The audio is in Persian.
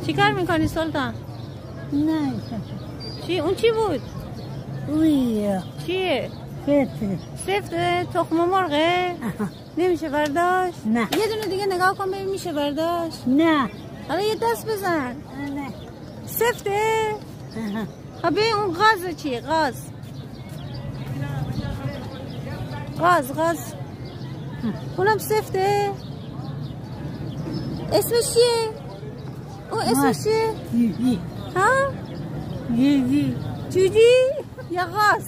چی کار میکنی سلطان؟ نه چی؟ اون چی بود؟ اوه چیه؟ سفت تخم مرغه؟ نمیشه برداشت؟ نه. یه دونه دیگه نگاه کن ببین میشه برداشت؟ نه. حالا یه دست بزن. نه. سفته؟ خب ببین اون غاز چیه؟ غاز اونم سفته؟ اسمش چیه؟ اون اسمش چیه؟ ها؟ جوجی یا غاز؟